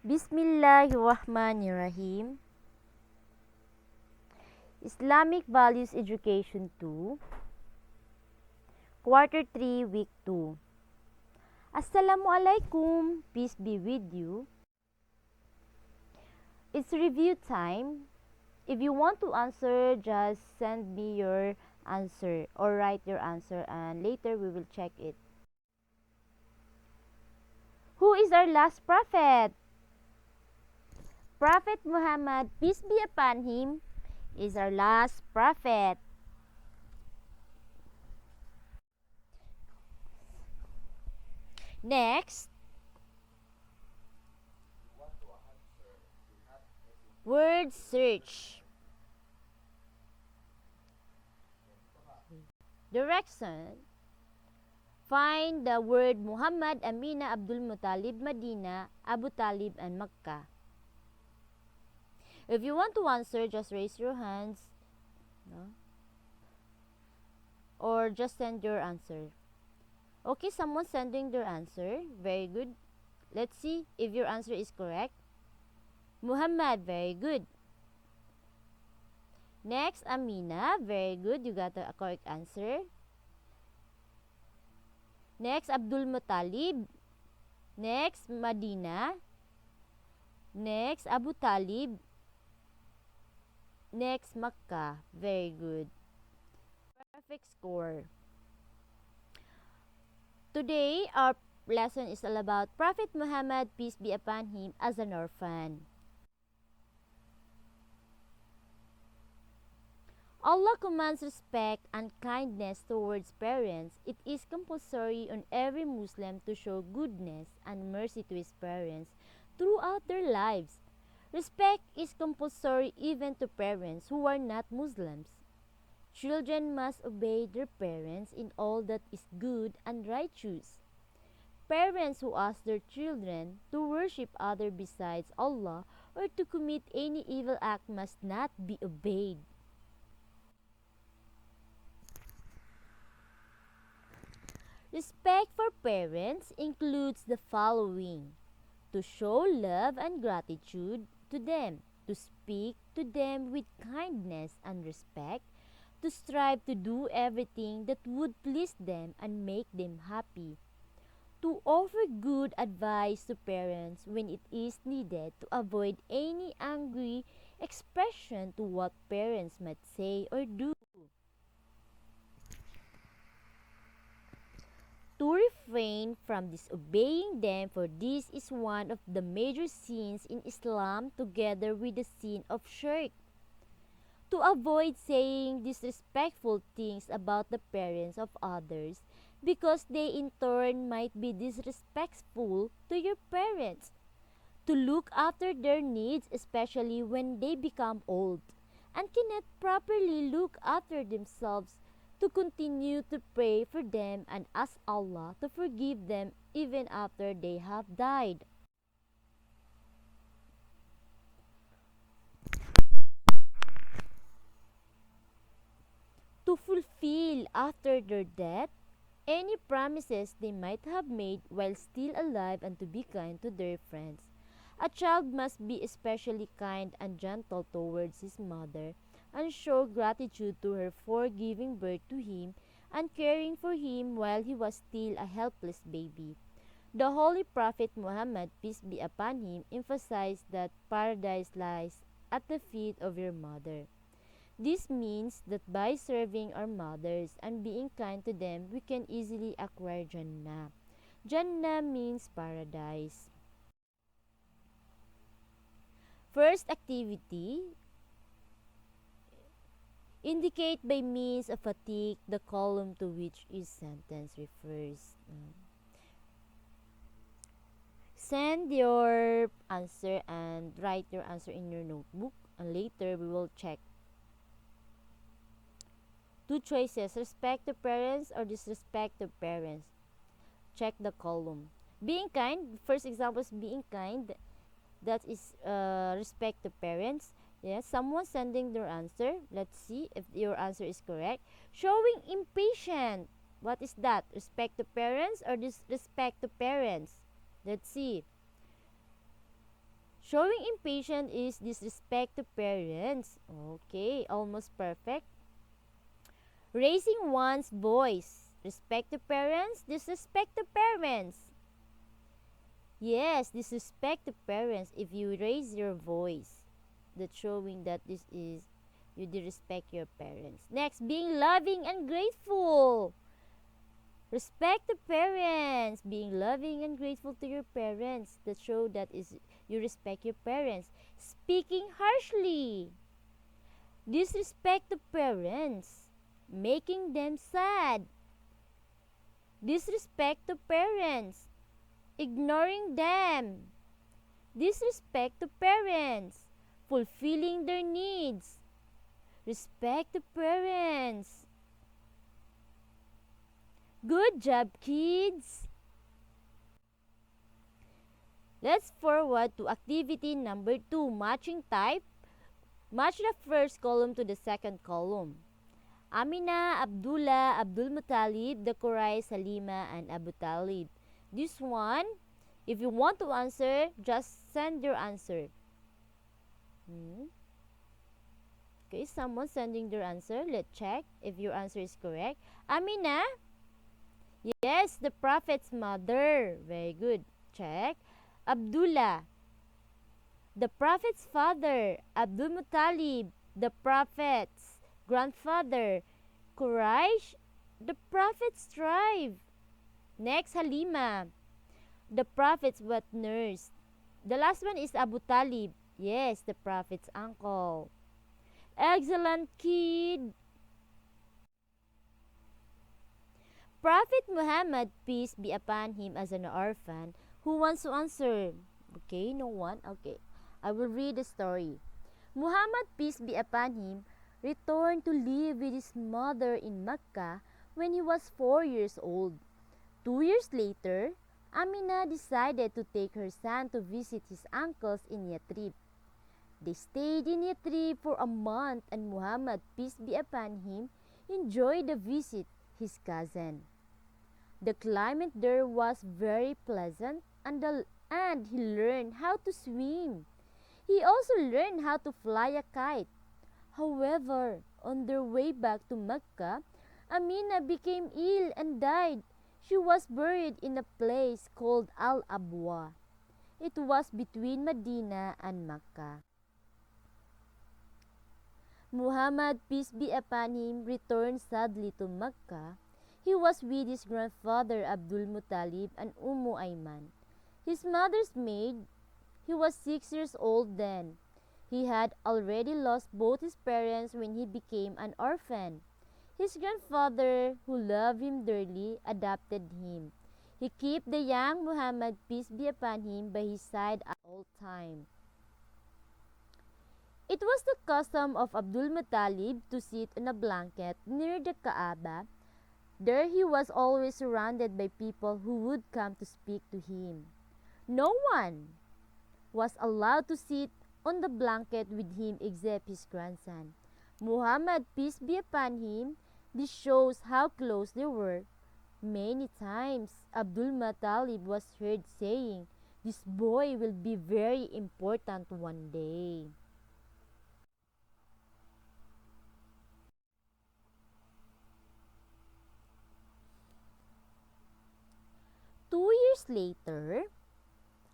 Bismillahirrahmanirrahim. Islamic Values Education 2, Quarter 3, Week 2. Assalamualaikum, peace be with you. It's review time. If you want to answer, just send me your answer or write your answer and later we will check it. Who is our last prophet? Prophet Muhammad, peace be upon him, is our last prophet. Next, word search. Direction. Find the word Muhammad, Amina, Abdul Muttalib, Medina, Abu Talib, and Makkah. If you want to answer, just raise your hands, no? Or just send your answer. Okay, someone sending their answer. Very good. Let's see if your answer is correct. Muhammad, very good. Next, Amina, very good. You got a correct answer. Next, Abdul Muttalib. Next, Medina. Next, Abu Talib. Next, Makkah. Very good. Perfect score. Today, our lesson is all about Prophet Muhammad, peace be upon him, as an orphan. Allah commands respect and kindness towards parents. It is compulsory on every Muslim to show goodness and mercy to his parents throughout their lives. Respect is compulsory even to parents who are not Muslims. Children must obey their parents in all that is good and righteous. Parents who ask their children to worship other besides Allah or to commit any evil act must not be obeyed. Respect for parents includes the following: to show love and gratitude to them, to speak to them with kindness and respect, to strive to do everything that would please them and make them happy, to offer good advice to parents when it is needed, to avoid any angry expression to what parents might say or do, to refrain from disobeying them, for this is one of the major sins in Islam together with the sin of shirk. To avoid saying disrespectful things about the parents of others because they in turn might be disrespectful to your parents. To look after their needs, especially when they become old and cannot properly look after themselves, to continue to pray for them and ask Allah to forgive them even after they have died. To fulfill after their death any promises they might have made while still alive, and to be kind to their friends. A child must be especially kind and gentle towards his mother and show gratitude to her for giving birth to him and caring for him while he was still a helpless baby. The Holy Prophet Muhammad, peace be upon him, emphasized that paradise lies at the feet of your mother. This means that by serving our mothers and being kind to them, we can easily acquire Jannah. Jannah means paradise. First activity, indicate by means of a tick the column to which each sentence refers. Send your answer and write your answer in your notebook, and later we will check. Two choices: respect to parents or disrespect to parents. Check the column. Being kind, first example is being kind. That is respect to parents. Yes, someone sending their answer. Let's see if your answer is correct. Showing impatient. What is that? Respect to parents or disrespect to parents? Let's see. Showing impatient is disrespect to parents. Okay, almost perfect. Raising one's voice. Respect to parents, disrespect to parents. Yes, disrespect to parents if you raise your voice. That's showing that this is you disrespect your parents. Next, being loving and grateful. Respect the parents. Being loving and grateful to your parents. That show that is you respect your parents. Speaking harshly. Disrespect the parents. Making them sad. Disrespect to parents. Ignoring them. Disrespect to parents. Fulfilling their needs. Respect the parents. Good job, kids! Let's forward to activity number 2, matching type. Match the first column to the second column. Amina, Abdullah, Abdul Muttalib, the Quraysh, Salima, and Abu Talib. This one, if you want to answer, just send your answer. Okay, someone sending their answer. Let's check if your answer is correct. Amina? Yes, the Prophet's mother. Very good. Check. Abdullah, the Prophet's father. Abdul Muttalib, the Prophet's grandfather. Quraysh, the Prophet's tribe. Next, Halima, the Prophet's wet nurse. The last one is Abu Talib. Yes, the Prophet's uncle. Excellent, kid! Prophet Muhammad, peace be upon him, as an orphan. Who wants to answer? Okay, no one? Okay, I will read the story. Muhammad, peace be upon him, returned to live with his mother in Mecca when he was 4 years old. 2 years later, Amina decided to take her son to visit his uncles in Yathrib. They stayed in Yathrib for a month, and Muhammad, peace be upon him, enjoyed the visit his cousin. The climate there was very pleasant, and he learned how to swim. He also learned how to fly a kite. However, on their way back to Mecca, Amina became ill and died. She was buried in a place called Al-Abwa. It was between Medina and Mecca. Muhammad, peace be upon him, returned sadly to Mecca. He was with his grandfather Abdul Muttalib and Ayman, his mother's maid. He was 6 years old then. He had already lost both his parents when he became an orphan. His grandfather, who loved him dearly, adopted him. He kept the young Muhammad, peace be upon him, by his side at all times. It was the custom of Abdul Muttalib to sit on a blanket near the Kaaba. There he was always surrounded by people who would come to speak to him. No one was allowed to sit on the blanket with him except his grandson. Muhammad, peace be upon him, this shows how close they were. Many times, Abdul Muttalib was heard saying, "This boy will be very important one day." 2 years later,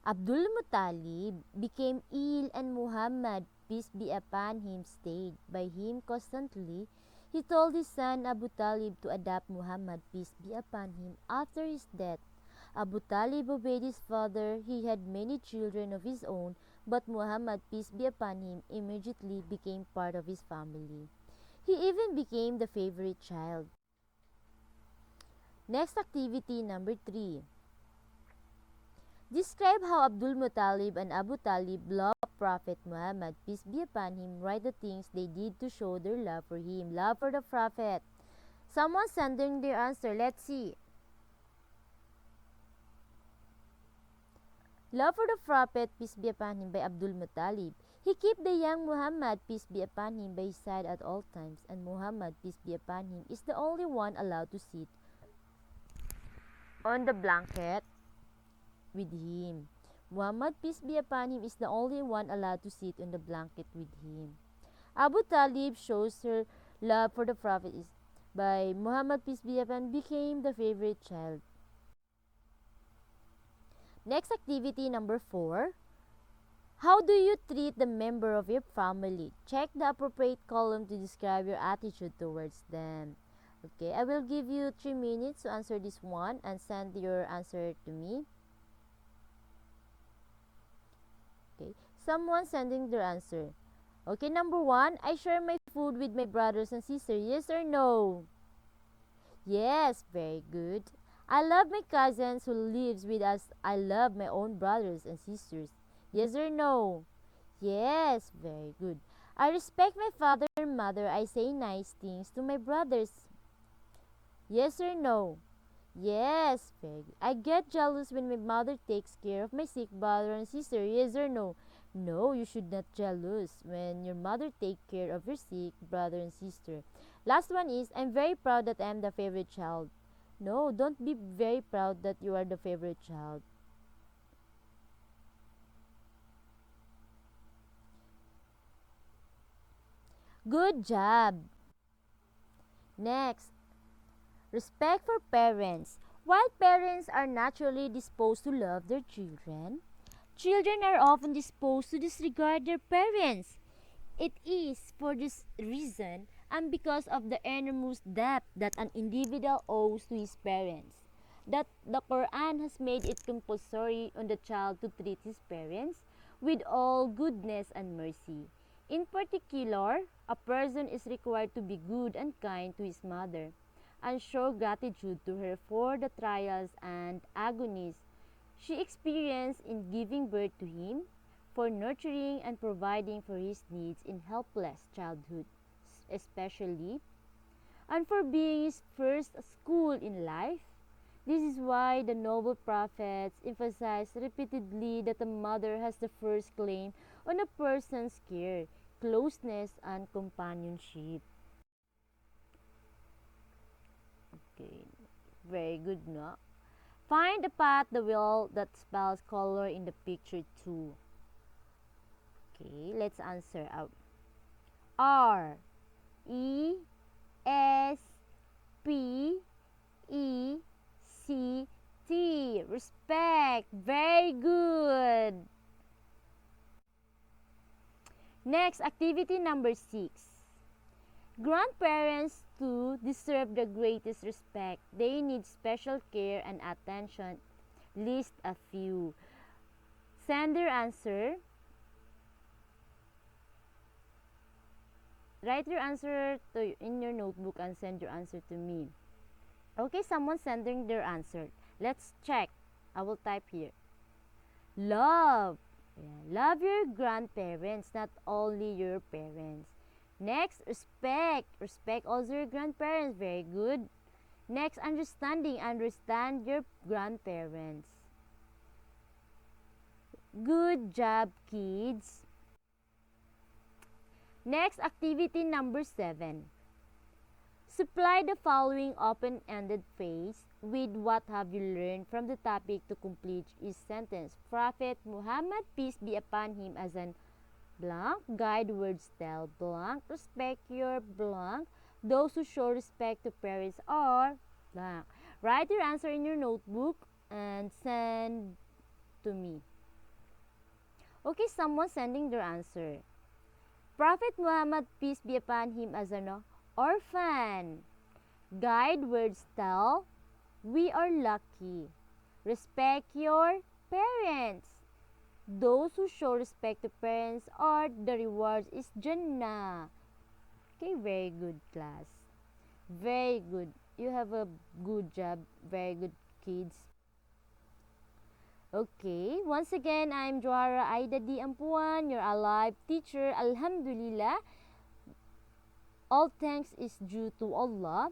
Abdul Muttalib became ill, and Muhammad, peace be upon him, stayed by him constantly. He told his son Abu Talib to adopt Muhammad, peace be upon him, after his death. Abu Talib obeyed his father. He had many children of his own, but Muhammad, peace be upon him, immediately became part of his family. He even became the favorite child. Next, activity number 3. Describe how Abdul Muttalib and Abu Talib loved Prophet Muhammad, peace be upon him. Write the things they did to show their love for him. Love for the Prophet. Someone sending their answer. Let's see. Love for the Prophet, peace be upon him, by Abdul Muttalib. He kept the young Muhammad, peace be upon him, by his side at all times, and Muhammad, peace be upon him, is the only one allowed to sit on the blanket with him. Muhammad, peace be upon him, is the only one allowed to sit on the blanket with him. Abu Talib shows her love for the Prophet by Muhammad, peace be upon him, became the favorite child. Next activity number 4. How do you treat the member of your family? Check the appropriate column to describe your attitude towards them. Okay, I will give you 3 minutes to answer this one and send your answer to me. Okay, someone sending their answer. Okay, number 1, I share my food with my brothers and sisters. Yes or no? Yes, very good. I love my cousins who lives with us. I love my own brothers and sisters. Yes or no? Yes, very good. I respect my father and mother. I say nice things to my brothers. Yes or no? Yes, very good. I get jealous when my mother takes care of my sick brother and sister. Yes or no? No, you should not jealous when your mother take care of your sick brother and sister. Last one is, I'm very proud that I am the favorite child. No, don't be very proud that you are the favorite child. Good job. Next, respect for parents. While parents are naturally disposed to love their children, children are often disposed to disregard their parents. It is for this reason and because of the enormous debt that an individual owes to his parents that the Quran has made it compulsory on the child to treat his parents with all goodness and mercy. In particular, a person is required to be good and kind to his mother and show gratitude to her for the trials and agonies she experienced in giving birth to him, for nurturing and providing for his needs in helpless childhood, especially, and for being his first school in life. This is why the noble prophets emphasize repeatedly that the mother has the first claim on a person's care, closeness, and companionship. Okay, very good, no? Find the path, the wheel that spells color in the picture too. Okay, let's answer out. R E S P E C T. Respect. Very good. Next, activity number 6. Grandparents too deserve the greatest respect. They need special care and attention. List a few. Send your answer. Write your answer in your notebook and send your answer to me. Okay, someone sending their answer. Let's check. I will type here. Love. Yeah, love your grandparents, not only your parents. Next, respect. Respect also your grandparents. Very good. Next, understanding. Understand your grandparents. Good job, kids. Next, activity number 7. Supply the following open-ended phrase with what have you learned from the topic to complete each sentence. Prophet Muhammad, peace be upon him, as an blank, guide words tell blank, respect your blank, those who show respect to parents are blank. Write your answer in your notebook and send to me. Okay, someone sending their answer. Prophet Muhammad, peace be upon him, as an orphan. Guide words tell, we are lucky. Respect your parents. Those who show respect to parents are the rewards is Jannah. Okay, very good, class. Very good. You have a good job. Very good, kids. Okay, once again, I'm Johara Aida D. Ampuan, your alive teacher. Alhamdulillah, all thanks is due to Allah.